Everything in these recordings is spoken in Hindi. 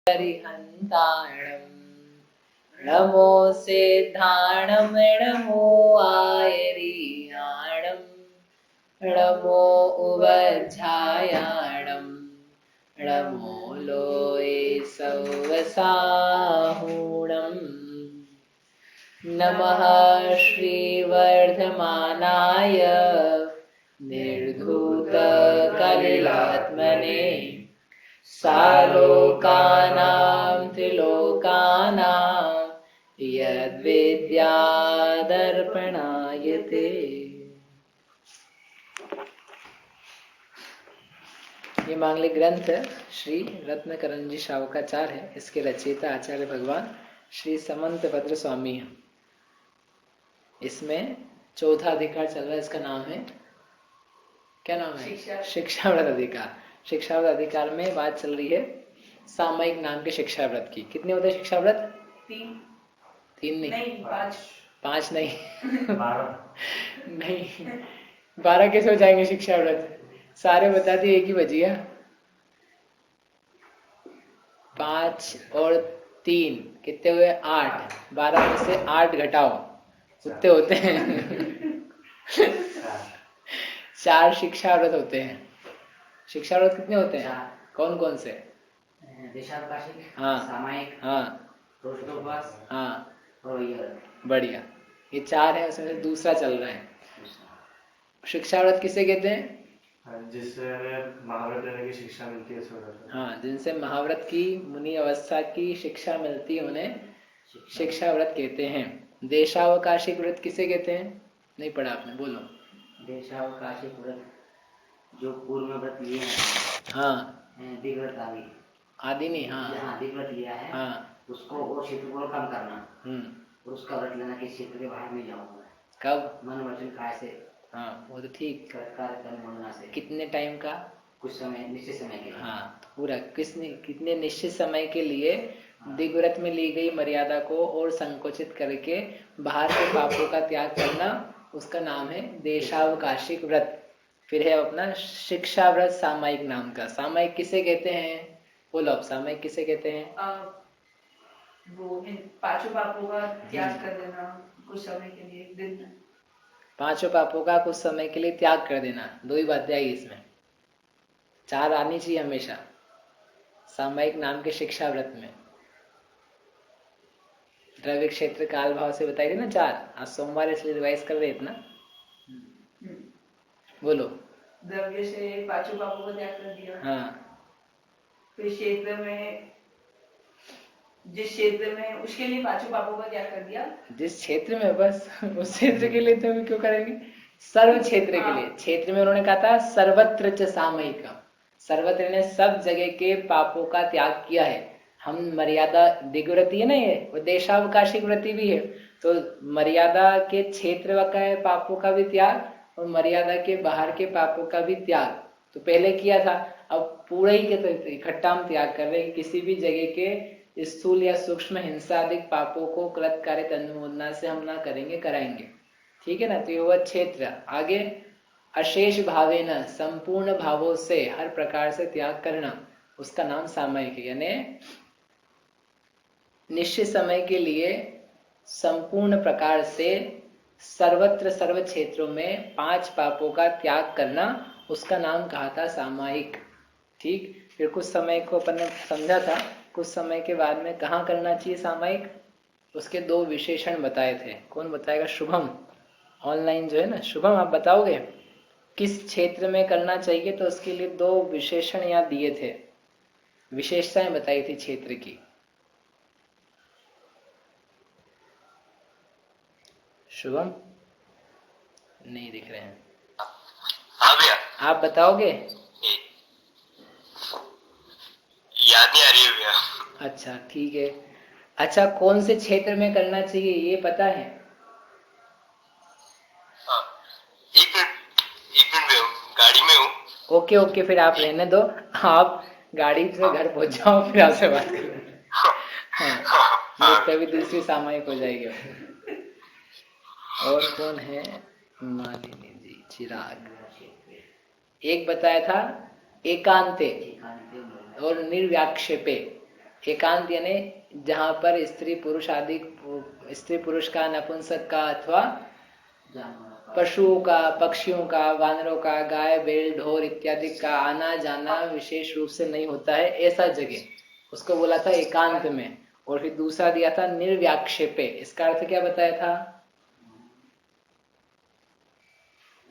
हरिहन्ताणं नमो सिद्धाणं नमो आयरियाणं नमो उवज्झायाणं नमो लोये सौवसाहूणं नमः श्रीवर्धमानाय निर्धूतकलिलात्मने सालोकानां त्रिलोकानां यद्विद्यादर्पणायते। ये मांगलिक ग्रंथ श्री रत्नकरंजी श्रावकाचार्य है। इसके रचयिता आचार्य भगवान श्री समंत भद्र स्वामी हैं। इसमें चौथा अधिकार चल रहा है। इसका नाम है, क्या नाम है? शिक्षाव्रत अधिकार। शिक्षाव्रत अधिकार में बात चल रही है सामयिक नाम के शिक्षाव्रत की। कितने होते हैं शिक्षाव्रत? तीन नहीं, पांच नहीं 12 नहीं, 12 कैसे हो जाएंगे शिक्षाव्रत? सारे बता दिए, एक ही बच गया। 5 और 3 कितने हुए? 8। 12 में से 8 घटाओ, कितने होते हैं? 4 शिक्षाव्रत होते हैं। शिक्षाव्रत कितने होते हैं? कौन कौन से? देशावकाशिक, हाँ, सामायिक, हाँ, रोषोपवास, हाँ, और बढ़िया। ये 4 है, उसमें से दूसरा चल रहा है। शिक्षाव्रत किसे कहते हैं? जिससे महाव्रत लेने की शिक्षा मिलती है। हाँ, जिनसे महाव्रत की मुनि अवस्था की शिक्षा मिलती है उन्हें शिक्षाव्रत कहते हैं। देशावकाशिक व्रत किसे कहते हैं? नहीं पढ़ा आपने, बोलो। देशावकाशिक व्रत जो पूर्व में व्रत लिए हैं, हाँ, दिव्रत आदि नहीं, हाँ, जहाँ दिव्रत लिया है, हाँ, उसको वो क्षेत्र को कम करना, और उसका व्रत लेना कि क्षेत्र के बाहर नहीं जाऊंगा। कब? मन वचन काय से। हाँ, वो तो ठीक। कार्य से। कितने टाइम का? कुछ समय, निश्चित समय के लिए। हाँ, तो पूरा कितने निश्चित समय के लिए दिग्व्रत में ली गई मर्यादा को और संकोचित करके बाहर के पापों का त्याग करना, उसका नाम है देशावकाशिक व्रत। फिर है अपना शिक्षा व्रत सामयिक नाम का। सामयिक किसे कहते हैं? बोलो आप, सामयिक किसे कहते हैं? वो इन 5 पापों का त्याग कर देना कुछ समय के लिए, दिन में 5 पापों का कुछ समय के लिए त्याग कर देना। 2 ही बातें आई इसमें, 4 आनी चाहिए हमेशा सामयिक नाम के शिक्षा व्रत में। द्रव्य क्षेत्र काल भाव से बताई थी ना 4। आज सोमवार इसलिए रिवाइज कर रहे थे ना। बोलो। द्रव्य से 5 पापों का त्याग कर दिया। हाँ, फिर क्षेत्र में, जिस क्षेत्र में, उसके लिए 5 पापों का त्याग कर दिया। जिस क्षेत्र में, बस उस क्षेत्र के लिए तो क्यों करेंगे? सर्व क्षेत्र के लिए। क्षेत्र में उन्होंने कहा था सर्वत्र च सामयिक। सर्वत्र ने सब जगह के पापों का त्याग किया है। हम मर्यादा दिग्व्रती है ना, ये वो देशावकाशिक व्रती भी है, तो मर्यादा के क्षेत्र का पापों का भी त्याग और मर्यादा के बाहर के पापों का भी त्याग तो पहले किया था। अब पूरा ही के तो इकट्ठा हम त्याग कर रहे हैं। किसी भी जगह के स्थूल या सूक्ष्म हिंसादिक पापों को कृतकार्य अनुमोदना से हम ना करेंगे, कराएंगे। ठीक है ना। तो ये हुआ क्षेत्र। आगे अशेष भावे न, संपूर्ण भावों से हर प्रकार से त्याग करना, उसका नाम सामयिक है। यानी निश्चित समय के लिए संपूर्ण प्रकार से सर्वत्र सर्व क्षेत्रों में 5 पापों का त्याग करना, उसका नाम कहा था सामयिक। ठीक। फिर कुछ समय को अपन ने समझा था, कुछ समय के बाद में कहाँ करना चाहिए सामयिक, उसके 2 विशेषण बताए थे। कौन बताएगा? शुभम ऑनलाइन जो है ना, शुभम आप बताओगे किस क्षेत्र में करना चाहिए? तो उसके लिए 2 विशेषण यहाँ दिए थे, विशेषताएं बताई थी क्षेत्र की। शुभम नहीं दिख रहे हैं। हाँ भैया, आप बताओगे? याद नहीं आ रही है भैया। अच्छा ठीक है। अच्छा, कौन से क्षेत्र में करना चाहिए ये पता है? हाँ, एक मिनट भैया, गाड़ी में हूँ। ओके ओके, फिर आप रहने दो, आप गाड़ी से घर पहुंच जाओ, फिर आपसे बात कर लेंगे। हाँ, तभी दूसरी सामयिक हो जाएगी। और कौन है? मालिनी जी, चिराग। एक बताया था एकांते और निर्व्याक्षेपे। एकांत यानी जहाँ पर स्त्री पुरुष आदि, स्त्री पुरुष का, नपुंसक का अथवा पशुओं का, पक्षियों का, वानरों का, गाय बैल ढोर इत्यादि का आना जाना विशेष रूप से नहीं होता है, ऐसा जगह, उसको बोला था एकांत में। और फिर दूसरा दिया था निर्व्याक्षेपे। इसका अर्थ क्या बताया था?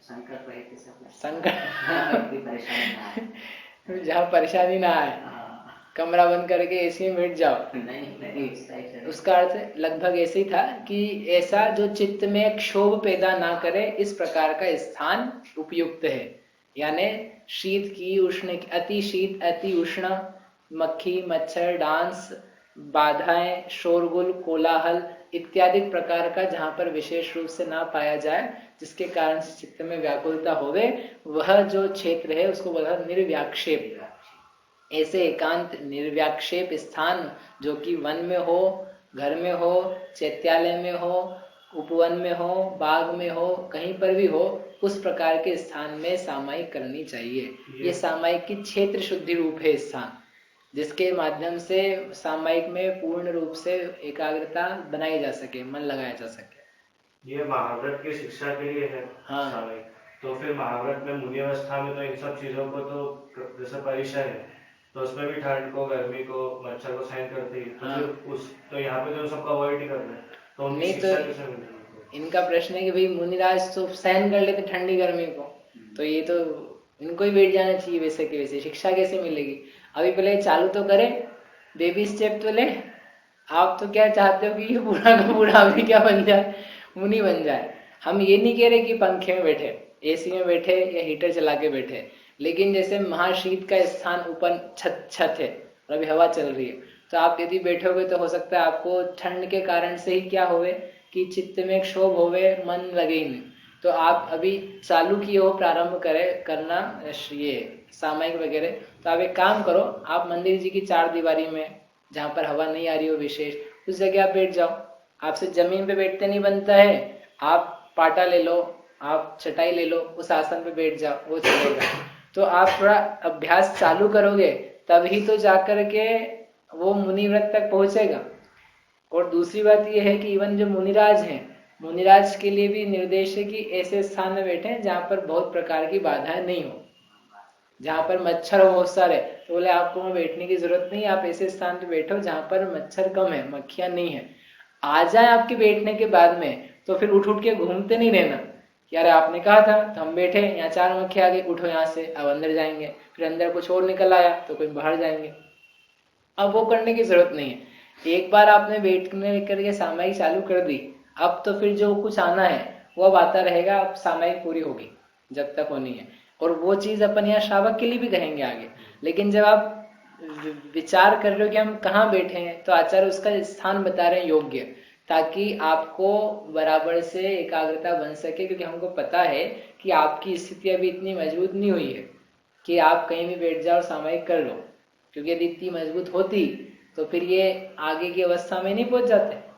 संकट रहित संकट परेशानी ना आए। जहाँ परेशानी ना आए, हाँ। कमरा बंद करके एसी में बैठ जाओ। नहीं सही। उसका अर्थ लगभग ऐसे ही था कि ऐसा जो चित्त में क्षोभ पैदा ना करे, इस प्रकार का स्थान उपयुक्त है। यानी शीत की, उष्ण की, अति शीत अति उष्ण, मक्खी मच्छर डांस, बाधाएं, शोरगुल, कोलाहल इत्यादि प्रकार का जहाँ पर विशेष रूप से ना पाया जाए, जिसके कारण चित्त में व्याकुलता होवे, वह जो क्षेत्र है उसको बोला निर्व्याक्षेप। ऐसे एकांत निर्व्याक्षेप स्थान जो कि वन में हो, घर में हो, चैत्यालय में हो, उपवन में हो, बाग में हो, कहीं पर भी हो, उस प्रकार के स्थान में सामायिक करनी चाहिए। ये सामायिक की क्षेत्र शुद्धि रूप है स्थान, जिसके माध्यम से सामायिक में पूर्ण रूप से एकाग्रता बनाई जा सके, मन लगाया जा सके। ये महाव्रत की शिक्षा के लिए है। हाँ। सामायिक तो फिर महाव्रत में मुनि अवस्था में तो इन सब चीजों को तो जैसे परिचय है, तो उसमें भी ठंड को, गर्मी को, मच्छर को सहन करती है, तो फिर उस तो यहाँ पे जो सबका अवॉइड ही करते हैं, तो उनकी शिक्षा कैसे मिलेगी? इनका प्रश्न है कि भाई मुनिराज तो सहन कर लेते ठंडी गर्मी को, तो ये तो इनको ही बैठ जाना चाहिए वैसे के वैसे, शिक्षा कैसे मिलेगी? अभी पहले चालू तो करे, बेबी स्टेप तो ले। आप तो क्या चाहते हो कि बूढ़ा का बूढ़ा अभी क्या बन जाए, मुनि बन जाए। हम ये नहीं कह रहे कि पंखे में बैठे, एसी में बैठे या हीटर चला के बैठे, लेकिन जैसे महाशीत का स्थान ऊपर छत है और अभी हवा चल रही है, तो आप यदि बैठोगे तो हो सकता है आपको ठंड के कारण से ही क्या होवे कि चित्त में क्षोभ होवे, मन लगे ही नहीं। तो आप अभी चालू किए हो, प्रारंभ करना ये सामायिक वगैरह, तो आप एक काम करो, आप मंदिर जी की चार दीवारी में जहाँ पर हवा नहीं आ रही हो विशेष, उस जगह आप बैठ जाओ। आपसे जमीन पे बैठते नहीं बनता है, आप पाटा ले लो, आप चटाई ले लो, उस आसन पे बैठ जाओ, वो चलेगा। तो आप थोड़ा अभ्यास चालू करोगे तभी तो जाकर के वो मुनि व्रत तक पहुंचेगा। और दूसरी बात ये है कि इवन जो मुनिराज हैं, मुनिराज के लिए भी निर्देश है कि ऐसे स्थान में बैठे जहाँ पर बहुत प्रकार की बाधाएं नहीं हो, जहाँ पर मच्छर हो बहुत सारे, तो बोले आपको वहाँ बैठने की जरूरत नहीं, आप ऐसे स्थान पे बैठो जहाँ पर मच्छर कम है, मक्खियां नहीं है। आ जाए आपके बैठने के बाद में तो फिर उठ के घूमते नहीं रहना कि यार आपने कहा था, तो हम बैठे, यहाँ चार मक्खियां आ गई, उठो यहाँ से, अब अंदर जाएंगे, फिर अंदर कुछ और निकल आया तो कोई बाहर जाएंगे। अब वो करने की जरूरत नहीं है। एक बार आपने बैठने करके सामायिक चालू कर दी, अब तो फिर जो कुछ आना है वो अब आता रहेगा, अब सामायिक पूरी होगी जब तक होनी है। और वो चीज अपन यहाँ श्रावक के लिए भी कहेंगे आगे। लेकिन जब आप विचार कर रहे हो कि हम कहाँ बैठे हैं, तो आचार्य उसका स्थान बता रहे हैं योग्य, ताकि आपको बराबर से एकाग्रता बन सके। क्योंकि हमको पता है कि आपकी स्थिति अभी इतनी मजबूत नहीं हुई है कि आप कहीं भी बैठ जाओ सामायिक कर लो, क्योंकि यदि इतनी मजबूत होती तो फिर ये आगे की अवस्था में नहीं पहुंच जाते।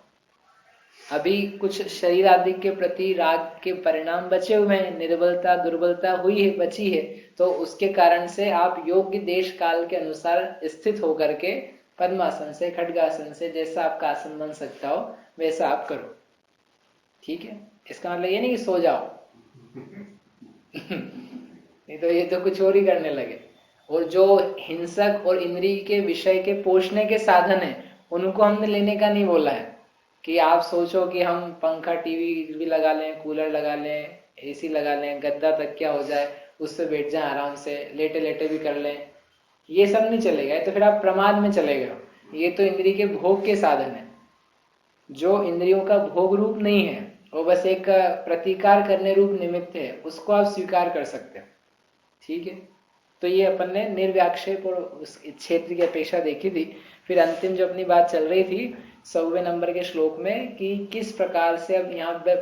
अभी कुछ शरीर आदि के प्रति राग के परिणाम बचे हुए हैं, निर्बलता दुर्बलता हुई है, बची है, तो उसके कारण से आप योग्य देश काल के अनुसार स्थित होकर के पद्मासन से, खड्गासन से, जैसा आपका आसन बन सकता हो वैसा आप करो। ठीक है, इसका मतलब ये नहीं कि सो जाओ नहीं तो ये तो कुछ और ही करने लगे। और जो हिंसक और इंद्रिय के विषय के पोषने के साधन है, उनको हमने लेने का नहीं बोला है कि आप सोचो कि हम पंखा टीवी भी लगा लें, कूलर लगा लें, एसी लगा लें, गद्दा तकिया हो जाए, उससे बैठ जाए आराम से, लेटे लेटे भी कर लें, ये सब नहीं चलेगा। तो फिर आप प्रमाद में चले गए। ये तो इंद्रिय के भोग के साधन है, जो इंद्रियों का भोग रूप नहीं है, वो बस एक प्रतिकार करने रूप निमित्त है, उसको आप स्वीकार कर सकते हो। ठीक है, तो ये अपन ने निर्व्याक्षेप और उस क्षेत्र की अपेक्षा देखी थी। फिर अंतिम जो अपनी बात चल रही थी 100वें नंबर के श्लोक में कि किस प्रकार से अब यहाँ पे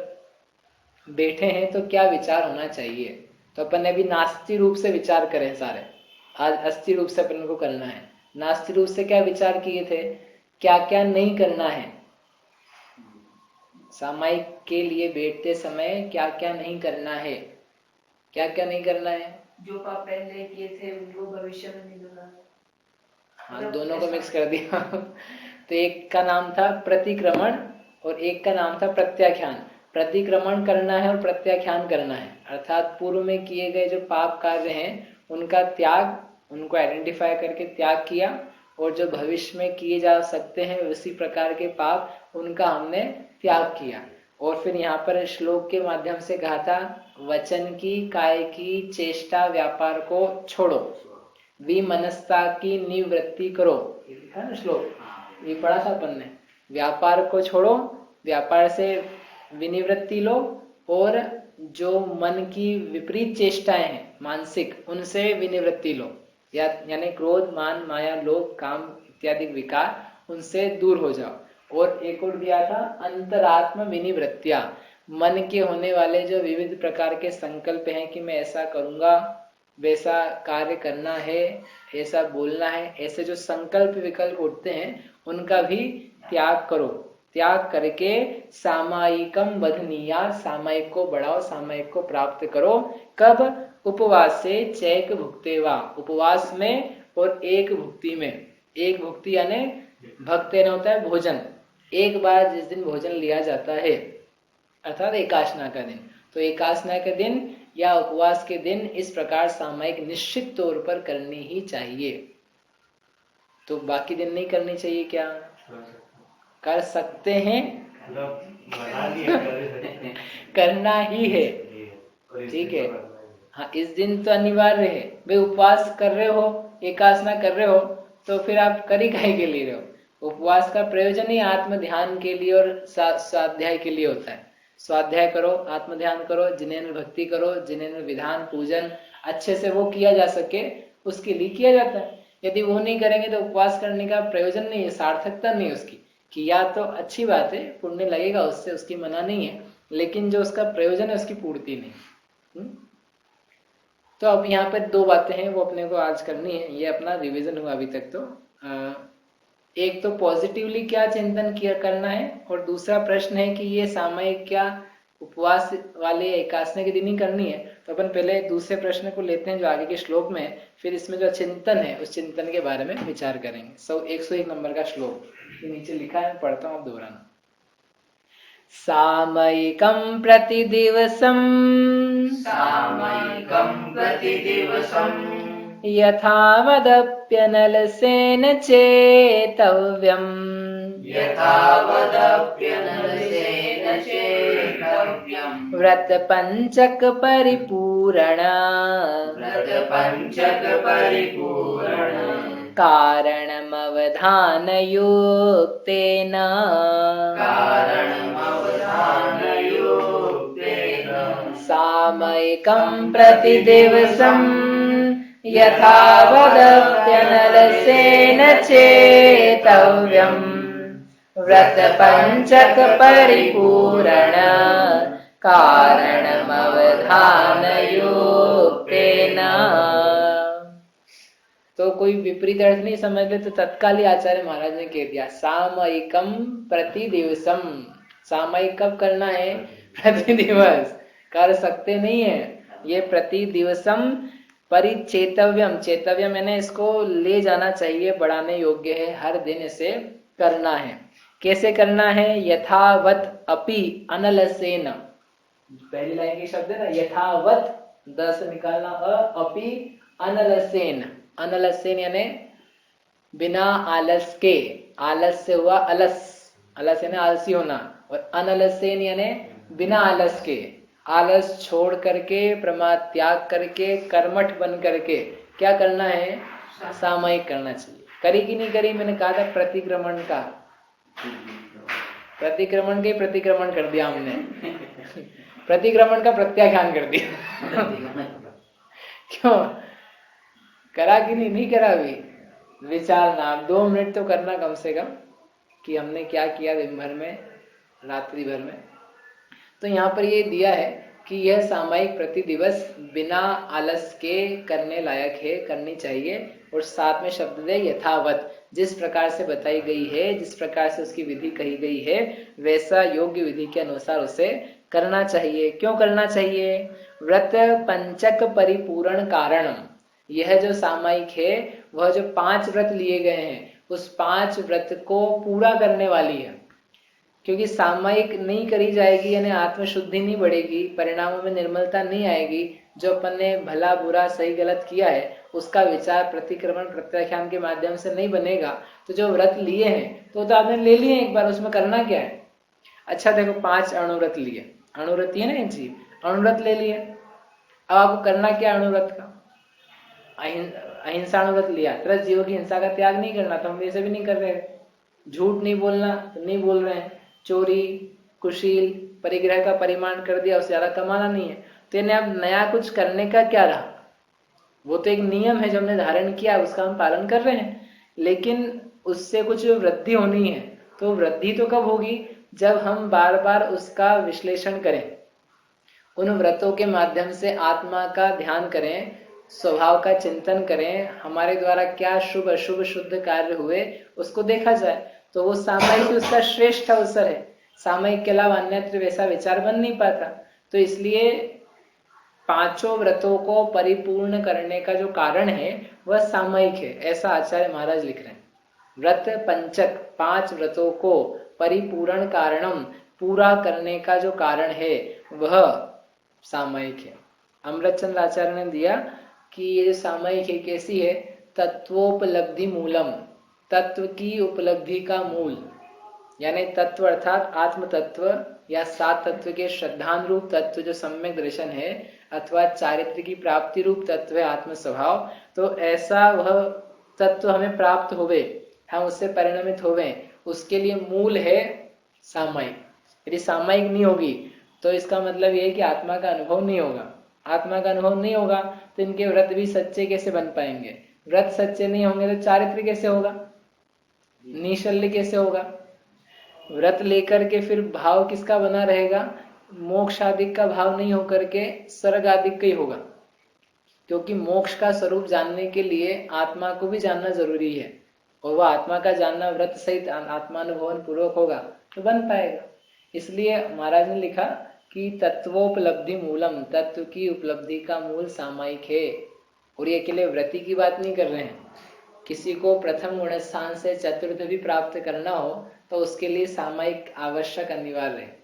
बैठे हैं तो क्या विचार होना चाहिए। तो अपन ने अभी नास्ति रूप से विचार करें सारे, आज अस्थि रूप से अपन को करना है। नास्ति रूप से क्या विचार किए थे, क्या क्या नहीं करना है सामायिक के लिए बैठते समय, क्या क्या नहीं करना है, क्या क्या नहीं करना है। जो पाप पहले किए थे उनको भविष्य में नहीं दोहराना। हाँ, दोनों को मिक्स कर दिया। तो एक का नाम था प्रतिक्रमण और एक का नाम था प्रत्याख्यान। प्रतिक्रमण करना है और प्रत्याख्यान करना है, अर्थात पूर्व में किए गए जो पाप कार्य हैं उनका त्याग, उनको आइडेंटिफाई करके त्याग किया, और जो भविष्य में किए जा सकते हैं उसी प्रकार के पाप उनका हमने त्याग किया। और फिर यहाँ पर श्लोक के माध्यम से कहा था वचन की, काय की, चेष्टा, व्यापार को छोड़ो, विमनस्ता की निवृत्ति करो, ये लिखा ना श्लोक, ये पढ़ा था अपन ने। व्यापार को छोड़ो, व्यापार से विनिवृत्ति लो, और जो मन की विपरीत चेष्टाएं हैं मानसिक, उनसे विनिवृत्ति लो, यानी क्रोध, मान, माया, लोभ, काम इत्यादि विकार, उनसे दूर हो जाओ। और एक और दिया था अंतरात्म विनिवृत्तिया, मन के होने वाले जो विविध प्रकार के संकल्प हैं कि मैं ऐसा करूंगा, वैसा कार्य करना है, ऐसा बोलना है, ऐसे जो संकल्प विकल्प उठते हैं उनका भी त्याग करो। त्याग करके सामायिकम वधनीया, सामायिक को बढ़ाओ, सामायिक को प्राप्त करो। कब? उपवास से चैक भुक्तेवा, उपवास में और एक भुक्ति में। एक भुक्ति यानी भक्त होता है भोजन, एक बार जिस दिन भोजन लिया जाता है, अर्थात एकादशना का दिन। तो एकादशना के दिन या उपवास के दिन इस प्रकार सामायिक निश्चित तौर पर करनी ही चाहिए। तो बाकी दिन नहीं करनी चाहिए क्या? कर सकते हैं, करना ही है, ठीक है। हाँ, इस दिन तो अनिवार्य है भाई। उपवास कर रहे हो, एकादशना कर रहे हो, तो फिर आप कर ही काहे के लिए रहे हो? उपवास का प्रयोजन ही आत्म ध्यान के लिए और स्वाध्याय के लिए होता है। स्वाध्याय करो, आत्म ध्यान करो, जिनेन्द्र भक्ति करो, जिनेन्द्र विधान पूजन अच्छे से वो किया जा सके, उसके लिए किया जाता है। यदि वो नहीं करेंगे तो उपवास करने का प्रयोजन नहीं है, सार्थकता नहीं है उसकी। किया तो अच्छी बात है, पुण्य लगेगा उससे, उसकी मना नहीं है, लेकिन जो उसका प्रयोजन है उसकी पूर्ति नहीं। तो अब यहाँ पे दो बातें हैं वो अपने को आज करनी है, ये अपना रिवीजन हुआ अभी तक। तो एक तो पॉजिटिवली क्या चिंतन किया करना है, और दूसरा प्रश्न है कि ये सामयिक क्या उपवास वाले एकादशा के दिन ही करनी है। तो अपन पहले दूसरे प्रश्न को लेते हैं जो आगे के श्लोक में है, फिर इसमें जो चिंतन है उस चिंतन के बारे में विचार करेंगे। 101 नंबर का श्लोक नीचे लिखा है, पढ़ता हूँ, आप दोहराना। सामयिकं प्रतिदिवसम्, सामयिकं प्रतिदिवसम् यथावदप्यनलसेन चेतव्यम्, यथावदप्यनलसेन चेतव्यम्। व्रतपञ्चक परिपूरण, व्रतपञ्चक परिपूरण। कारणमवधानयोक्तेन, कारणमवधानयोक्तेन। सामयिकं प्रतिदिवसम् यथावदप्यनलसेन चेतव्यम्, व्रतपञ्चक परिपूरण कारणमवधानयोक्तेन। तो कोई विपरीत अर्थ नहीं समझ ले तो तत्काल ही आचार्य महाराज ने कह दिया सामयिकम प्रतिदिवसम। सामयिक कब करना है? प्रतिदिवस। कर सकते नहीं है, ये प्रतिदिवसम परिचेतव्यम। चेतव्यम मैंने इसको ले जाना चाहिए, बढ़ाने योग्य है, हर दिन इसे करना है। कैसे करना है? यथावत अपि अनलसेन, पहली लाइन की शब्द है ना, यथावत, द से निकालना अ, अपि अनलसेन। अनलसेन यानी बिना आलस के, आलस से हुआ अलस, अलस यानी आलसी होना, और अनलसेन यानी बिना आलस के, आलस छोड़ करके, प्रमाद त्याग करके, कर्मठ बन करके क्या करना है? सामयिक करना चाहिए। करी कि नहीं करी? मैंने कहा था प्रतिक्रमण का, प्रतिक्रमण के प्रतिक्रमण कर दिया हमने, प्रतिक्रमण का प्रत्याख्यान कर दिया। क्यों करा कि नहीं? नहीं करा अभी? विचार ना, 2 मिनट तो करना कम से कम कि हमने क्या किया दिन भर में, रात्रि भर में। तो यहाँ पर ये दिया है कि यह सामयिक प्रति दिवस बिना आलस के करने लायक है, करनी चाहिए। और साथ में शब्द दे यथावत, जिस प्रकार से बताई गई है, जिस प्रकार से उसकी विधि कही गई है, वैसा योग्य विधि के अनुसार उसे करना चाहिए। क्यों करना चाहिए? व्रत पंचक परिपूर्ण कारणम, यह जो सामयिक है वह जो 5 व्रत लिए गए हैं उस 5 व्रत को पूरा करने वाली है। क्योंकि सामयिक नहीं करी जाएगी यानी आत्मशुद्धि नहीं बढ़ेगी, परिणामों में निर्मलता नहीं आएगी। जो अपन ने भला बुरा सही गलत किया है उसका विचार प्रतिक्रमण प्रत्याख्यान के माध्यम से नहीं बनेगा। तो जो व्रत लिए हैं तो आपने ले लिए एक बार, उसमें करना क्या है? अच्छा देखो 5 अणुव्रत लिए, अणुव्रत है ना ये चीज, अणुव्रत ले लिए। अब आपको करना क्या अणुव्रत का? अहिंसा अणुव्रत लिया, 13 जीवों की हिंसा का त्याग नहीं करना, तो हम वैसे भी नहीं कर रहे। झूठ नहीं बोलना तो नहीं बोल रहे हैं, चोरी कुशील परिग्रह का परिमाण कर दिया, उससे ज्यादा कमाना नहीं है। तो इन्हें अब नया कुछ करने का क्या रहा? वो तो एक नियम है जो हमने धारण किया, उसका हम पालन कर रहे हैं, लेकिन उससे कुछ वृद्धि होनी है। तो वृद्धि तो कब होगी? जब हम बार बार उसका विश्लेषण करें, उन व्रतों के माध्यम से आत्मा का ध्यान करें, स्वभाव का चिंतन करें, हमारे द्वारा क्या शुभ अशुभ शुद्ध कार्य हुए उसको देखा जाए। तो वो सामयिक उसका श्रेष्ठ अवसर है। सामयिक के अलावा अन्यत्र वैसा विचार बन नहीं पाता। तो इसलिए 5 व्रतों को परिपूर्ण करने का जो कारण है वह सामयिक है, ऐसा आचार्य महाराज लिख रहे हैं। व्रत पंचक 5 व्रतों को परिपूर्ण कारणम, पूरा करने का जो कारण है वह सामयिक है। अमृतचंद्र आचार्य ने दिया कि ये जो सामयिक है कैसी है? तत्वोपलब्धि मूलम, तत्व की उपलब्धि का मूल, यानी तत्व अर्थात आत्म तत्व या 7 तत्व के श्रद्धानुरूप तत्व जो सम्यक दर्शन है, अथवा चारित्र की प्राप्ति रूप तत्व है आत्म स्वभाव। तो ऐसा वह तत्व हमें प्राप्त होवे, हम उससे परिणमित होवे, उसके लिए मूल है सामयिक। यदि सामयिक नहीं होगी तो इसका मतलब यह है कि आत्मा का अनुभव नहीं होगा। आत्मा का अनुभव नहीं होगा तो इनके व्रत भी सच्चे कैसे बन पाएंगे? व्रत सच्चे नहीं होंगे तो चारित्र कैसे होगा? निशल्य कैसे होगा? व्रत लेकर के फिर भाव किसका बना रहेगा? मोक्ष आदि का भाव नहीं होकर के स्वर्ग आदि का ही होगा। क्योंकि मोक्ष का स्वरूप जानने के लिए आत्मा को भी जानना जरूरी है, और वह आत्मा का जानना व्रत सहित आत्मानुभवन पूर्वक होगा तो बन पाएगा। इसलिए महाराज ने लिखा कि तत्वोपलब्धि मूलम, तत्व की उपलब्धि का मूल सामयिक है। और ये अकेले व्रति की बात नहीं कर रहे हैं, किसी को प्रथम गुणस्थान से चतुर्थ भी प्राप्त करना हो तो उसके लिए सामयिक आवश्यक अनिवार्य है।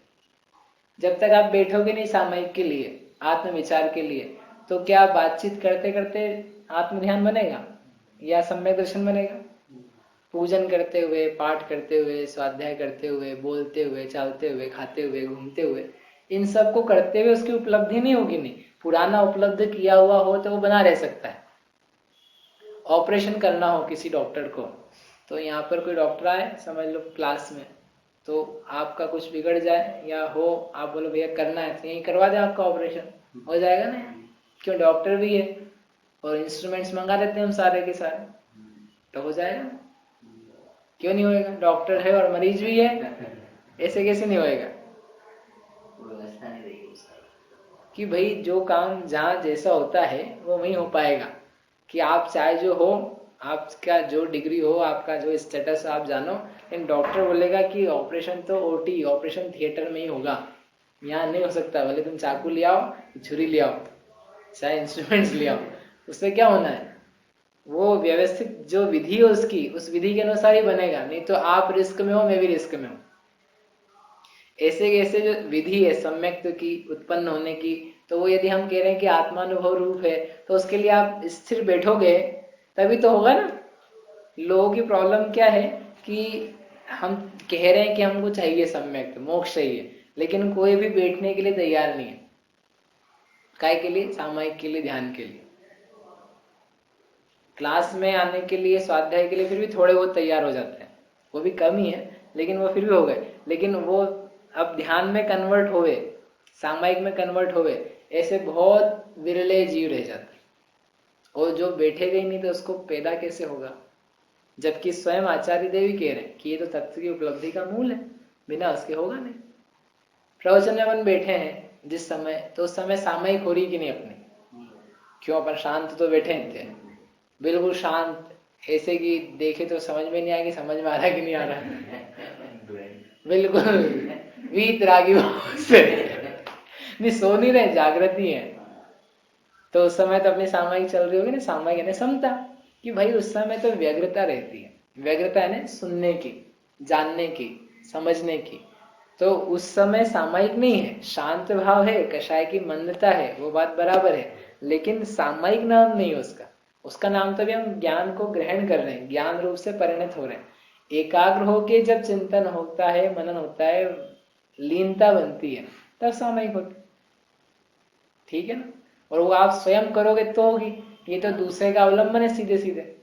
जब तक आप बैठोगे नहीं सामयिक के लिए, आत्म विचार के लिए, तो क्या बातचीत करते करते आत्म ध्यान बनेगा या सम्यक दर्शन बनेगा? पूजन करते हुए, पाठ करते हुए, स्वाध्याय करते हुए, बोलते हुए, चलते हुए, खाते हुए, घूमते हुए, इन सब को करते हुए उसकी उपलब्धि नहीं होगी। नहीं, पुराना उपलब्ध किया हुआ हो तो वो बना रह सकता है। ऑपरेशन करना हो किसी डॉक्टर को, तो यहाँ पर कोई डॉक्टर आए समझ लो क्लास में, तो आपका कुछ बिगड़ जाए या हो, आप बोलो भैया करना है तो यही करवा दे, आपका ऑपरेशन हो जाएगा ना। क्यों? डॉक्टर भी है और इंस्ट्रूमेंट्स मंगा देते हैं हम सारे के सारे, तो हो जाएगा। क्यों नहीं होएगा? डॉक्टर है और मरीज भी है, ऐसे कैसे नहीं होएगा? व्यवस्था नहीं रहेगी उसका कि भाई जो काम जहाँ जैसा होता है वो वहीं हो पाएगा। कि आप चाहे जो हो, आपका जो डिग्री हो, आपका जो स्टेटस आप जानो, लेकिन डॉक्टर बोलेगा कि ऑपरेशन तो ओटी ऑपरेशन थिएटर में ही होगा, यहाँ नहीं हो सकता। भले तुम चाकू ले आओ, छुरी ले आओ, चाहे इंस्ट्रूमेंट्स ले आओ, उससे क्या होना है? वो व्यवस्थित जो विधि है उसकी, उस विधि के अनुसार ही बनेगा। नहीं तो आप रिस्क में हो, मैं भी रिस्क में हूँ। ऐसे कैसे जो विधि है सम्यक की उत्पन्न होने की, तो वो यदि हम कह रहे हैं कि आत्मानुभव रूप है, तो उसके लिए आप स्थिर बैठोगे तभी तो होगा ना। लोगों की प्रॉब्लम क्या है कि हम कह रहे हैं कि हमको चाहिए सम्यक मोक्ष चाहिए, लेकिन कोई भी बैठने के लिए तैयार नहीं है। काय के लिए? सामयिक के लिए, ध्यान के लिए। क्लास में आने के लिए, स्वाध्याय के लिए फिर भी थोड़े बहुत तैयार हो जाते हैं, वो भी कम ही है, लेकिन वो फिर भी हो गए। लेकिन वो अब ध्यान में कन्वर्ट हुए, सामयिक में कन्वर्ट हुए, ऐसे बहुत विरले जीव रह जाते। और जो बैठेगा ही नहीं तो उसको पैदा कैसे होगा? जबकि स्वयं आचार्य देव कह रहे हैं कि ये तो तत्व की उपलब्धि का मूल है, बिना उसके होगा नहीं। प्रवचन में अपन बैठे हैं जिस समय, तो उस समय सामयिक हो रही कि नहीं अपनी? क्यों? अपन शांत तो बैठे थे, बिल्कुल शांत, ऐसे कि देखे तो समझ में नहीं आएगी, समझ में आ रहा कि नहीं आ रहा, बिल्कुल वीतरागी से नहीं, सो नहीं रहे, जागृति है। तो उस समय तो अपनी सामयिक चल रही होगी ना, सामयिक यानी समता। कि भाई उस समय तो व्यग्रता रहती है। व्यग्रता है ना, सुनने की, जानने की, समझने की। तो उस समय सामायिक नहीं है, शांत भाव है, कषाय की मंदता है, वो बात बराबर है, लेकिन सामायिक नाम नहीं है उसका। उसका नाम तो भी हम ज्ञान को ग्रहण कर रहे हैं, ज्ञान रूप से परिणत हो रहे हैं। एकाग्र होके जब चिंतन होता है, मनन होता है, लीनता बनती है, तब सामायिक होती। ठीक है ना? और वो आप स्वयं करोगे तो होगी, ये तो दूसरे का अवलंबन है सीधे सीधे,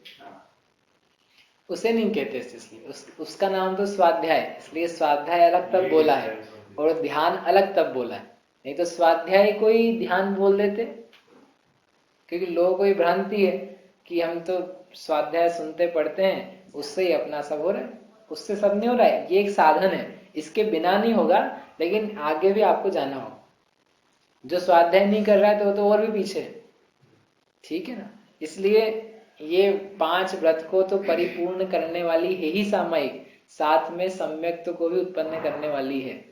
उसे नहीं कहते। इसलिए उसका नाम तो स्वाध्याय, इसलिए स्वाध्याय अलग तब बोला है और ध्यान अलग तब बोला है। नहीं तो स्वाध्याय को ही ध्यान बोल देते, क्योंकि लोगों को ये भ्रांति है कि हम तो स्वाध्याय सुनते पढ़ते हैं, उससे ही अपना सब हो रहा है। उससे सब नहीं हो रहा है, ये एक साधन है, इसके बिना नहीं होगा, लेकिन आगे भी आपको जाना होगा। जो स्वाध्याय नहीं कर रहा है तो वो तो और भी पीछे है। ठीक है ना? इसलिए ये 5 व्रत को तो परिपूर्ण करने वाली है ही सामायिक, साथ में सम्यक्त्व को भी उत्पन्न करने वाली है।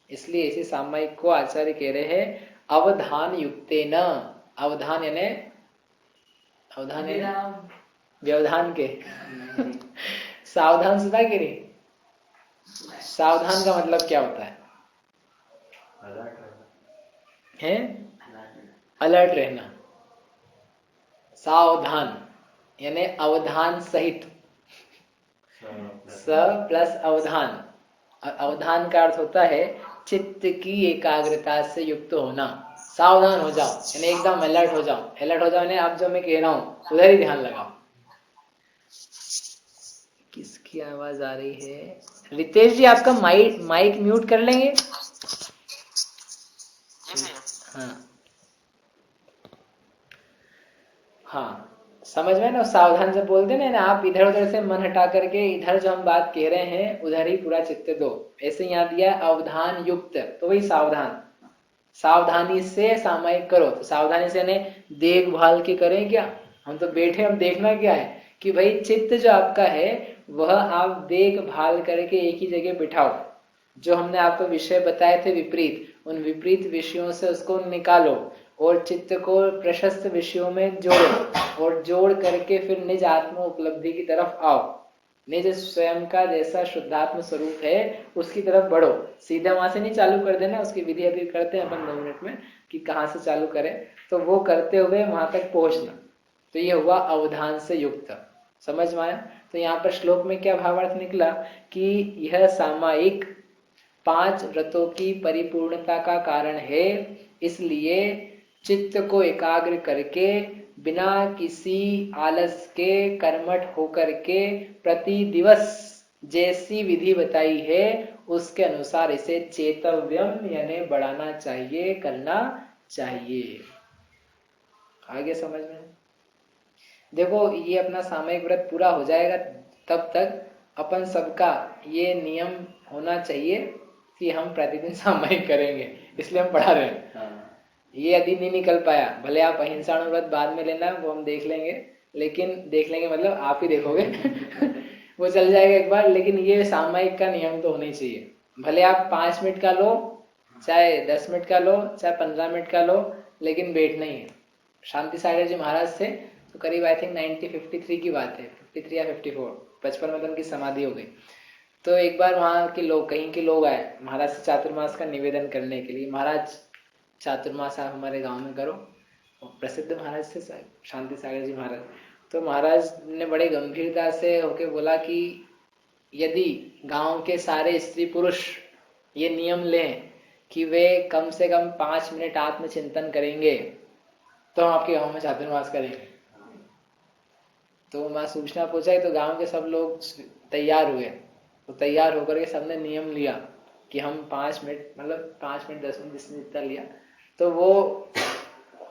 इसलिए इसी सामायिक को आचार्य कह रहे हैं अवधान युक्तेन। अवधान यानी अवधान व्यवधान के सावधान सुधा के लिए। सावधान का मतलब क्या होता है? अलर्ट रहना। सावधान यानी अवधान सहित, स प्लस अवधान। अवधान का अर्थ होता है चित्त की एकाग्रता से युक्त होना। सावधान हो जाओ यानी एकदम अलर्ट हो जाओ। अलर्ट हो जाओ यानी आप जो मैं कह रहा हूं उधर ही ध्यान लगाओ। किसकी आवाज आ रही है? रितेश जी, आपका माइक म्यूट कर लेंगे? हाँ, समझ में ना? सावधान जब बोलते ना, आप इधर उधर से मन हटा करके इधर जो हम बात कह रहे हैं उधर ही पूरा चित्त दो। ऐसे यहाँ दिया अवधान युक्त, तो वही सावधान। सावधानी से सामायिक करो। तो सावधानी से यानी देखभाल के करें क्या? हम तो बैठे, हम देखना क्या है कि भाई चित्त जो आपका है वह आप देखभाल करके एक ही जगह बिठाओ। जो हमने आपको विषय बताए थे विपरीत, उन विपरीत विषयों से उसको निकालो और चित्त को प्रशस्त विषयों में जोड़ो और जोड़ करके फिर निज आत्म उपलब्धि की तरफ आओ। निज स्वयं का जैसा शुद्धात्म स्वरूप है उसकी तरफ बढ़ो। सीधा वहां से नहीं चालू कर देना, उसकी विधि अभी करते हैं अपन 2 मिनट में कि कहाँ से चालू करें। तो वो करते हुए वहां तक पहुंचना। तो ये हुआ अवधान से युक्त। समझ में आया? तो यहाँ पर श्लोक में क्या भावार्थ निकला कि यह सामायिक 5 व्रतों की परिपूर्णता का कारण है। इसलिए चित्त को एकाग्र करके बिना किसी आलस के कर्मठ होकर के प्रति दिवस जैसी विधि बताई है उसके अनुसार इसे चेतव्यम यानी बढ़ाना चाहिए, करना चाहिए। आगे समझ में? देखो, ये अपना सामयिक व्रत पूरा हो जाएगा तब तक अपन सबका ये नियम होना चाहिए कि हम प्रतिदिन सामयिक करेंगे। इसलिए हम पढ़ा रहे हैं। ये यदि नहीं निकल पाया, भले आप अहिंसाणुव्रत बाद में लेना, वो हम देख लेंगे। लेकिन देख लेंगे मतलब आप ही देखोगे वो चल जाएगा एक बार। लेकिन ये सामयिक का नियम तो होना ही चाहिए। भले आप 5 मिनट का लो, चाहे 10 मिनट का लो, चाहे 15 मिनट का लो, लेकिन बैठना ही है। शांति सागर जी महाराज से तो करीब आई थिंक 1953 की बात है, 53 या 54, 55 में उनकी समाधि हो गई। तो एक बार वहाँ के लोग, कहीं के लोग आए महाराज से चातुर्मास का निवेदन करने के लिए। महाराज चातुर्मास आप हमारे गांव में करो। प्रसिद्ध महाराज से शांति सागर जी महाराज। तो महाराज ने बड़े गंभीरता से होके बोला कि यदि गांव के सारे स्त्री पुरुष ये नियम लें कि वे कम से कम 5 मिनट आत्मचिंतन करेंगे तो हम आपके गांव में चातुर्मास करेंगे। तो मैं सूचना पहुंचाई तो गांव के सब लोग तैयार हुए। तो तैयार होकर के सबने नियम लिया कि हम 5 मिनट, मतलब 5 मिनट 10 मिनट जिसने जितना लिया तो वो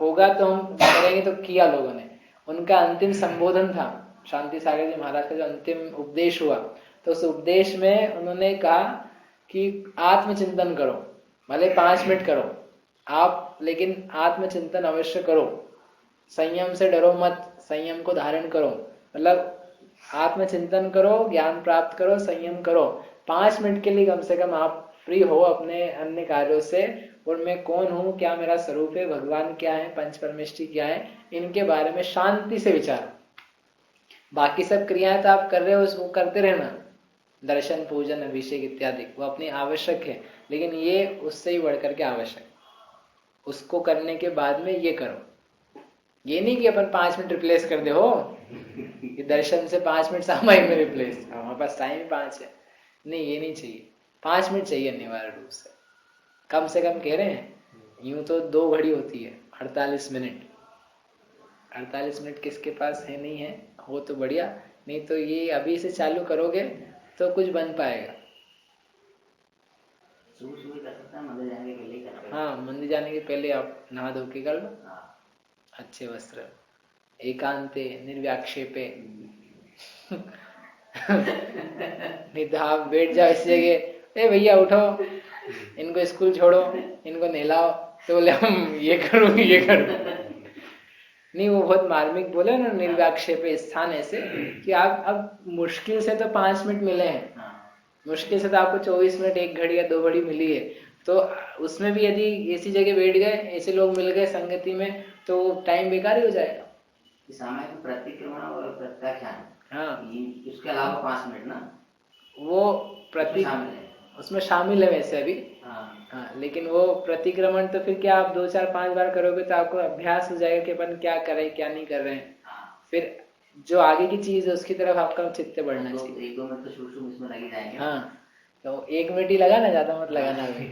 होगा तो हम करेंगे। तो किया लोगों ने। उनका अंतिम संबोधन था शांति सागर जी महाराज का, जो अंतिम उपदेश हुआ, तो उस उपदेश में उन्होंने कहा कि आत्मचिंतन करो, भले 5 मिनट करो आप, लेकिन आत्मचिंतन अवश्य करो। संयम से डरो मत, संयम को धारण करो। मतलब आत्मचिंतन करो, ज्ञान प्राप्त करो, संयम करो। 5 मिनट के लिए कम से कम आप फ्री हो अपने अन्य कार्यों से, और मैं कौन हूँ, क्या मेरा स्वरूप है, भगवान क्या है, पंच परमेष्टि क्या है, इनके बारे में शांति से विचार। बाकी सब क्रियाएं तो आप कर रहे हो, उसको करते रहना, दर्शन, पूजन, अभिषेक इत्यादि, वो अपनी आवश्यक है, लेकिन ये उससे ही बढ़कर के आवश्यक, उसको करने के बाद में ये करो। ये नहीं कि अपन 5 मिनट रिप्लेस कर दे हो, कि दर्शन से 5 मिनट सामायिक में रिप्लेस, हमारे पास टाइम 5 है, नहीं, ये नहीं चाहिए। 5 मिनट चाहिए अनिवार्य रूप से, कम से कम कह रहे हैं। यूं तो 2 घड़ी होती है, 48 मिनट। 48 मिनट किसके पास है, नहीं है, हो तो बढ़िया, नहीं तो ये अभी से चालू करोगे तो कुछ बन पाएगा। सुबह कर सकता है, मंदिर जाने के पहले ही करना। हाँ, मंदिर जाने के पहले आप नहा धो के कर लो, हाँ। अच्छे वस्त्र, एकांते निर्व्याक्षेपे। नहीं तो आप बैठ जाओ इस जगह, ए भैया उठो, इनको स्कूल छोड़ो, इनको नहलाओ, तो बोले हम ये करूँ ये करूँ। नहीं, वो बहुत मार्मिक बोले ना, निर्व्याक्षेपे स्थान ऐसे कि आप अब मुश्किल से तो 5 मिनट मिले हैं, मुश्किल से तो आपको 24 मिनट, 1 घड़ी या 2 घड़ी मिली है, तो उसमें भी यदि ऐसी जगह बैठ गए, ऐसे लोग मिल गए संगति में, तो टाइम बेकार ही हो जाएगा। सामायिक प्रतिक्रमण और प्रत्याख्यान, हाँ, उसके अलावा 5 मिनट ना, वो उसमें शामिल है वैसे अभी। हाँ, लेकिन वो प्रतिक्रमण तो फिर क्या, आप 2, 4, 5 बार करोगे तो आपको अभ्यास हो जाएगा कि अपन क्या कर रहे हैं, क्या नहीं कर रहे हैं। फिर जो आगे की चीज है उसकी तरफ आपका चित्त बढ़ना चाहिए। 1-2 मिनट तो शुरू इसमें लगे जाएंगे। हाँ, तो 1 मिनट ही लगा ना, ज्यादा मत लगाना अभी।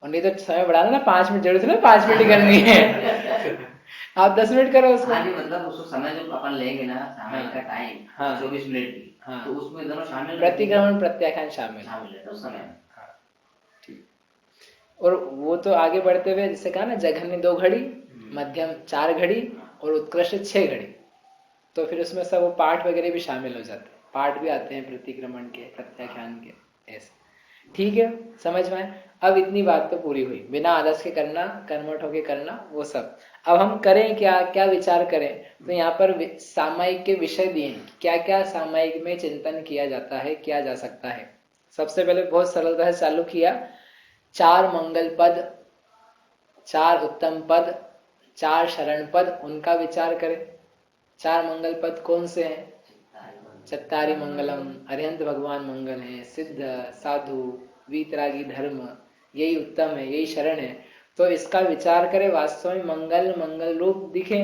और नहीं तो समय बढ़ाना ना, 5 मिनट जरूर ना, 5 मिनट ही करनी है। आप 10 मिनट करो उसको। मतलब उसको समय जो अपन लेंगे ना, सामायिक का टाइम 24 मिनट की, तो उसमें दोनों शामिल, प्रतिक्रमण प्रत्याख्यान शामिल है तो समय। ठीक। और वो तो आगे बढ़ते हुए जैसे कहा ना, जघन्य 2 घड़ी, मध्यम 4 घड़ी और उत्कृष्ट 6 घड़ी, तो फिर उसमें सब वो पाठ वगैरह भी शामिल हो जाते हैं, पाठ भी आते हैं प्रतिक्रमण के, प्रत्याख्यान के, ऐसे। ठीक है, समझ में आए। अब इतनी बात तो पूरी हुई, बिना आलस के करना, कर्मठ होके करना, वो सब। अब हम करें क्या, क्या विचार करें, तो यहाँ पर सामायिक के विषय दिए हैं, क्या क्या सामायिक में चिंतन किया जाता है, किया जा सकता है। सबसे पहले बहुत सरलता से चालू किया, 4 मंगल पद, 4 उत्तम पद, 4 शरण पद, उनका विचार करें। 4 मंगल पद कौन से हैं? चत्तारि मंगलम, अरिहंत भगवान मंगल है, सिद्ध, साधु, वीतरागी धर्म, यही उत्तम है, यही शरण है। तो इसका विचार करें, वास्तव में मंगल मंगल रूप दिखे,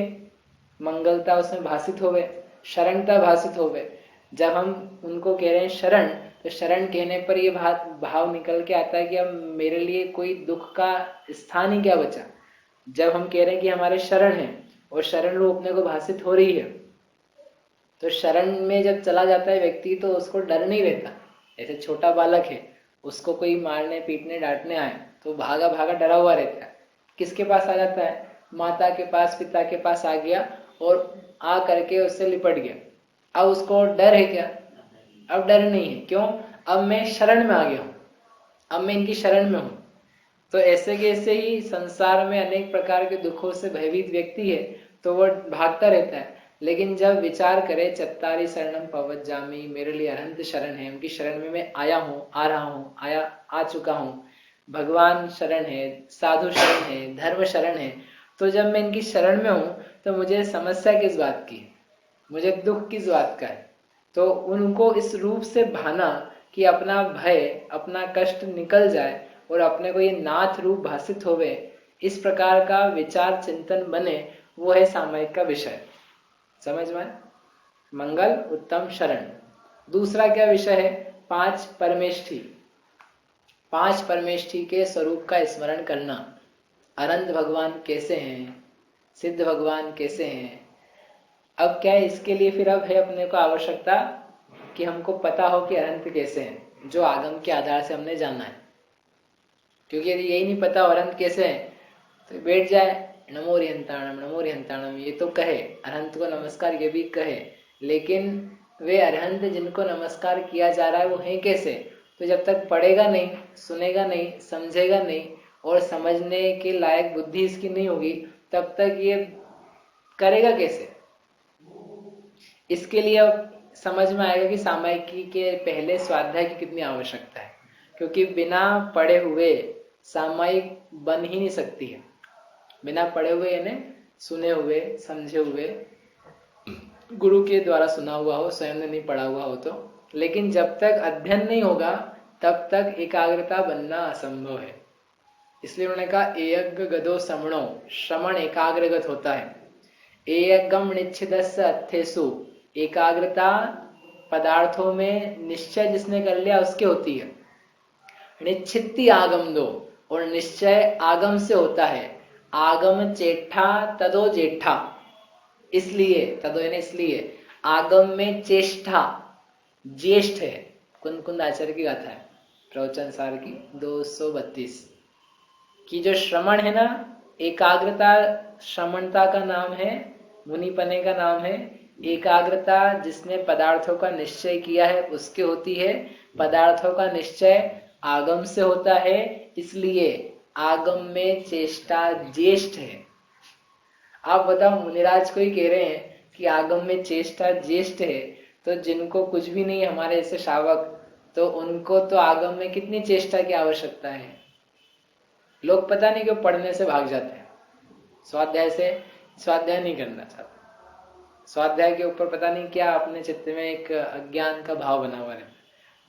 मंगलता उसमें भाषित होवे, शरणता भाषित होवे। जब हम उनको कह रहे हैं शरण, तो शरण कहने पर ये भाव निकल के आता है कि अब मेरे लिए कोई दुख का स्थान ही क्या बचा। जब हम कह रहे हैं कि हमारे शरण है और शरण रूप अपने को भाषित हो रही है, तो शरण में जब चला जाता है व्यक्ति, तो उसको डर नहीं रहता। ऐसे छोटा बालक है, उसको कोई मारने पीटने डांटने आए तो भागा भागा डरा हुआ रहता है, किसके पास आ जाता है? माता के पास, पिता के पास आ गया और आ करके उससे लिपट गया। अब उसको डर है क्या? अब डर नहीं है। क्यों? अब मैं शरण में आ गया हूं, अब मैं इनकी शरण में हूं। तो ऐसे कैसे ही संसार में अनेक प्रकार के दुखों से भयभीत व्यक्ति है तो वो भागता रहता है। लेकिन जब विचार करे, चत्तारि शरणम पवज्जामि, मेरे लिए अनंत शरण है, उनकी शरण में मैं आया हूँ, आ रहा हूँ, आ चुका हूँ। भगवान शरण है, साधु शरण है, धर्म शरण है। तो जब मैं इनकी शरण में हूँ तो मुझे समस्या किस बात की, मुझे दुख किस बात का है? तो उनको इस रूप से भाना कि अपना भय, अपना कष्ट निकल जाए और अपने को ये नाथ रूप भाषित होवे, इस प्रकार का विचार चिंतन बने, वो है सामायिक का विषय। समझ में? मंगल, उत्तम, शरण। दूसरा क्या विषय है? 5 परमेष्ठी। 5 परमेष्ठी के स्वरूप का स्मरण करना। अनंत भगवान कैसे हैं, सिद्ध भगवान कैसे हैं। अब क्या है, इसके लिए फिर अब है अपने को आवश्यकता कि हमको पता हो कि अनंत कैसे हैं, जो आगम के आधार से हमने जाना है। क्योंकि यदि यही नहीं पता अनंत कैसे हैं तो बैठ जाए नमो रिहंताणम, नमो रिहंताणम, ये तो कहे, अनंत को नमस्कार ये भी कहे, लेकिन वे अरहंत जिनको नमस्कार किया जा रहा है वो है कैसे? तो जब तक पढ़ेगा नहीं, सुनेगा नहीं, समझेगा नहीं और समझने के लायक बुद्धि इसकी नहीं होगी, तब तक ये करेगा कैसे? इसके लिए अब समझ में आएगा कि सामायिकी के पहले स्वाध्याय की कितनी आवश्यकता है। क्योंकि बिना पढ़े हुए सामायिक बन ही नहीं सकती है। बिना पढ़े हुए यानी सुने हुए, समझे हुए गुरु के द्वारा सुना हुआ हो, स्वयं ने नहीं पढ़ा हुआ हो तो। लेकिन जब तक अध्ययन नहीं होगा तब तक एकाग्रता बनना असंभव है। इसलिए उन्होंने कहा एयज्ञ गदो समणो, श्रवण एकाग्रगत होता है। एयज्ञम निच्छिदस्य अर्थेषु, एकाग्रता पदार्थों में निश्चय जिसने कर लिया उसके होती है। निश्चिति आगम दो, और निश्चय आगम से होता है। आगम चेष्टा तदो जेठा, इसलिए तदो यानी इसलिए आगम में चेष्टा ज्येष्ठ है। कुंद आचार्य की गाथा है प्रवचन सार की 232 की जो श्रवण है ना, एकाग्रता श्रवणता का नाम है, मुनिपने का नाम है। एकाग्रता जिसने पदार्थों का निश्चय किया है उसके होती है। पदार्थों का निश्चय आगम से होता है, इसलिए आगम में चेष्टा ज्येष्ठ है। आप बताओ, मुनिराज को ही कह रहे हैं कि आगम में चेष्टा ज्येष्ठ है, तो जिनको कुछ भी नहीं हमारे ऐसे श्रावक, तो उनको तो आगम में कितनी चेष्टा की आवश्यकता है। लोग पता नहीं क्यों पढ़ने से भाग जाते हैं, स्वाध्याय नहीं करना चाहते। स्वाध्याय के ऊपर पता नहीं क्या अपने चित्त में एक अज्ञान का भाव बना हुआ है।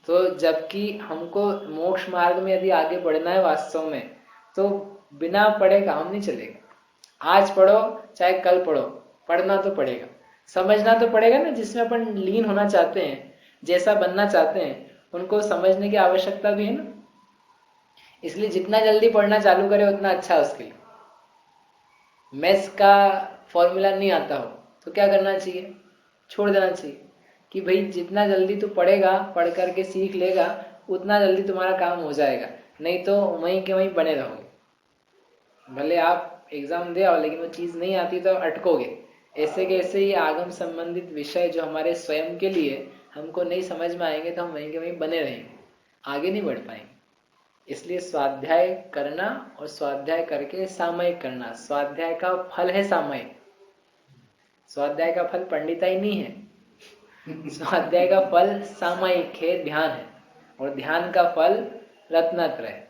तो जबकि हमको मोक्ष मार्ग में यदि आगे बढ़ना है वास्तव में, तो बिना पढ़े काम नहीं चलेगा। आज पढ़ो चाहे कल पढ़ो, पढ़ना तो पड़ेगा, समझना तो पड़ेगा ना। जिसमें अपन लीन होना चाहते हैं, जैसा बनना चाहते हैं, उनको समझने की आवश्यकता भी है ना। इसलिए जितना जल्दी पढ़ना चालू करे उतना अच्छा है उसके लिए। मैथ्स का फॉर्मूला नहीं आता हो तो क्या करना चाहिए, छोड़ देना चाहिए कि भाई जितना जल्दी तू पढ़ेगा, पढ़ करके सीख लेगा, उतना जल्दी तुम्हारा काम हो जाएगा। नहीं तो वहीं के वहीं बने रहोगे। भले आप एग्जाम दे आओ, लेकिन वो चीज नहीं आती तो अटकोगे। ऐसे कैसे ही आगम संबंधित विषय जो हमारे स्वयं के लिए हमको नहीं समझ में आएंगे, तो हम वहीं के वहीं बने रहेंगे, आगे नहीं बढ़ पाएंगे। इसलिए स्वाध्याय करना और स्वाध्याय करके सामयिक करना, स्वाध्याय का फल है सामयिक। स्वाध्याय का फल पंडिताई नहीं है। स्वाध्याय का फल सामयिक है, ध्यान है, और ध्यान का फल रत्नत्रय है।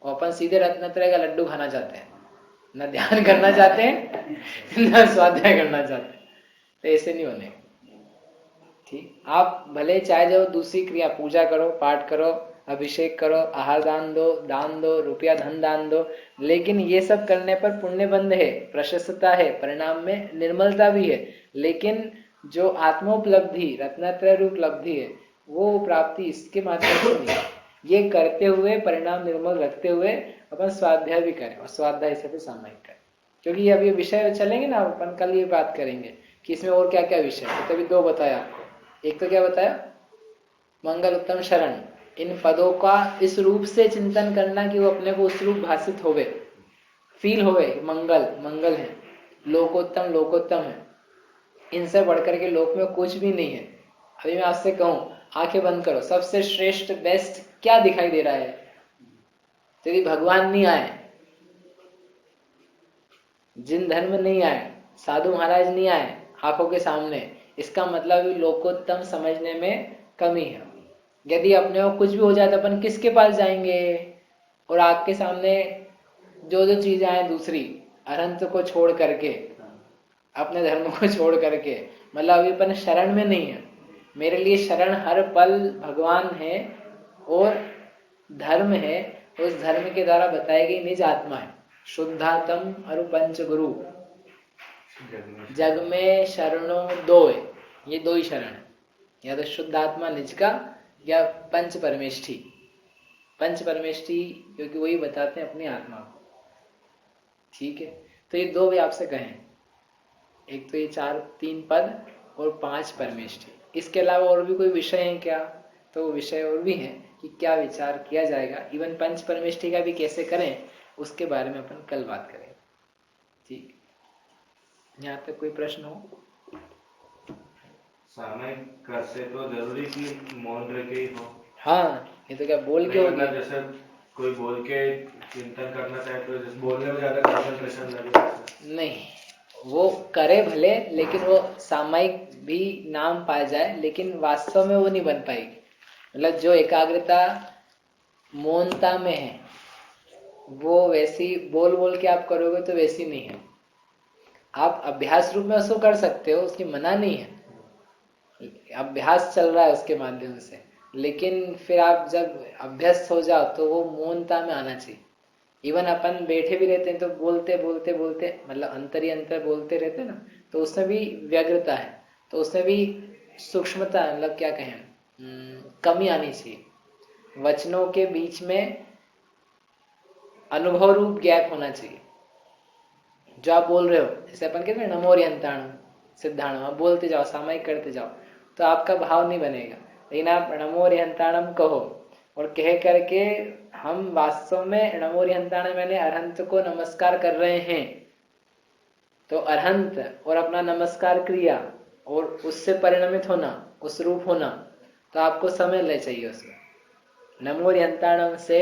और अपन सीधे रत्नत्रय का लड्डू खाना चाहते हैं, न ध्यान करना चाहते हैं न स्वाध्याय करना चाहते हैं, तो ऐसे नहीं होने। ठीक, आप भले चाहे जो दूसरी क्रिया, पूजा करो, पाठ करो, अभिषेक करो, आहार दान दो, रुपया धन दान दो, लेकिन ये सब करने पर पुण्य बंध है, प्रशस्तता है, परिणाम में निर्मलता भी है। लेकिन जो आत्मोपलब्धि, रत्नत्रय रूप लब्धि है, वो प्राप्ति इसके माध्यम से नहीं। ये करते हुए, परिणाम निर्मल रखते हुए अपन स्वाध्याय भी करें, और स्वाध्याय से भी सामयिक करें। क्योंकि ये अभी विषय चलेंगे ना, अपन कल ये बात करेंगे कि इसमें और क्या क्या विषय है। तो अभी दो बताया। एक तो क्या बताया, मंगल उत्तम शरण, इन पदों का इस रूप से चिंतन करना कि वो अपने को उस रूप भाषित होवे, फील होवे। मंगल मंगल है, लोकोत्तम लोकोत्तम है, इनसे बढ़कर के लोक में कुछ भी नहीं है। अभी मैं आपसे कहूं, आंखें बंद करो, सबसे श्रेष्ठ बेस्ट क्या दिखाई दे रहा है? यदि भगवान नहीं आए, जिन धर्म नहीं आए, साधु महाराज नहीं आए आंखों के सामने, इसका मतलब लोकोत्तम समझने में कमी है। यदि अपने को कुछ भी हो जाए तो अपन किसके पास जाएंगे? और आग के सामने जो जो चीजें आए दूसरी, अनंत को छोड़ करके, अपने धर्म को छोड़ करके, मतलब अभी अपन शरण में नहीं है। मेरे लिए शरण हर पल भगवान है और धर्म है, उस धर्म के द्वारा बताई गई निज आत्मा है। शुद्धात्म अरु पंच गुरु, जग में शरणों दो है, ये दो ही शरण है, या तो शुद्धात्मा निज का या पंच परमेष्ठी। पंच परमेष्ठी क्योंकि वही बताते हैं अपनी आत्मा को। ठीक है, तो ये दो भी आपसे कहें, एक तो ये 3 पद और 5 परमेष्ठी। इसके अलावा और भी कोई विषय है क्या? तो विषय और भी है कि क्या विचार किया जाएगा, इवन पंच परमेष्ठी का भी कैसे करें, उसके बारे में अपन कल बात करेंगे। ठीक, यहाँ तक कोई प्रश्न हो? सामयिक करते तो जरूरी कि मौन रह के ही हो? हाँ, ये तो क्या बोल के होगी? जैसे कोई बोल के चिंतन करना चाहे तो जैसे बोलने में ज्यादा कंसंट्रेशन लगे। नहीं, वो करे भले, लेकिन वो सामयिक भी नाम पाया जाए, लेकिन वास्तव में वो नहीं बन पाएगी। मतलब जो एकाग्रता मौनता में है, वो वैसी बोल बोल के आप करोगे तो वैसी नहीं है। आप अभ्यास रूप में उसको कर सकते हो, उसकी मना नहीं है, अभ्यास चल रहा है उसके माध्यम से, लेकिन फिर आप जब अभ्यस्त हो जाओ तो वो मौनता में आना चाहिए। इवन अपन बैठे भी रहते हैं तो बोलते बोलते बोलते मतलब अंतर ही अंतर बोलते रहते हैं ना, तो उसमें भी व्यग्रता है, तो उसमें भी सूक्ष्मता मतलब क्या कहें कमी आनी चाहिए। वचनों के बीच में अनुभव रूप गैप होना चाहिए। जो आप बोल रहे हो, जैसे अपन कहते हैं नमोरियंताणम सिद्धाणम, आप बोलते जाओ, सामायिक करते जाओ, तो आपका भाव नहीं बनेगा। लेकिन आप नमोरियंताणम कहो और कह करके हम वास्तव में नमोरियंताणम मैंने अरहंत को नमस्कार कर रहे हैं, तो अरहंत और अपना नमस्कार क्रिया और उससे परिणमित होना, उस रूप होना, तो आपको समय ले चाहिए उसमें। नमोरियंताणम से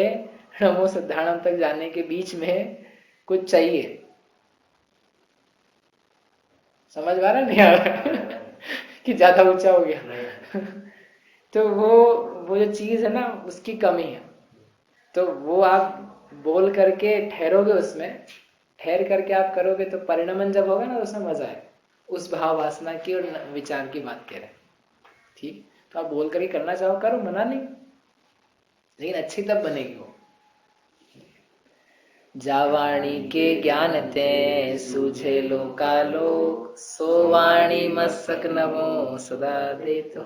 नमो सिद्धाणम तक जाने के बीच में कुछ चाहिए। समझ आ रहा नहीं आ रहा कि ज्यादा ऊंचा हो गया तो वो जो चीज है ना उसकी कमी है। तो वो आप बोल करके ठहरोगे, उसमें ठहर करके आप करोगे तो परिणमन जब होगा ना तो उसमें मजा है। उस भाव वासना की और विचार की बात कह रहे हैं, ठीक। तो आप बोल करके करना चाहो करो, मना नहीं, लेकिन अच्छी तब बनेगी वो। जावाणी के ज्ञान ते सूझे लोकालोक, सो वाणी मस्तक नवो सदा देत हो।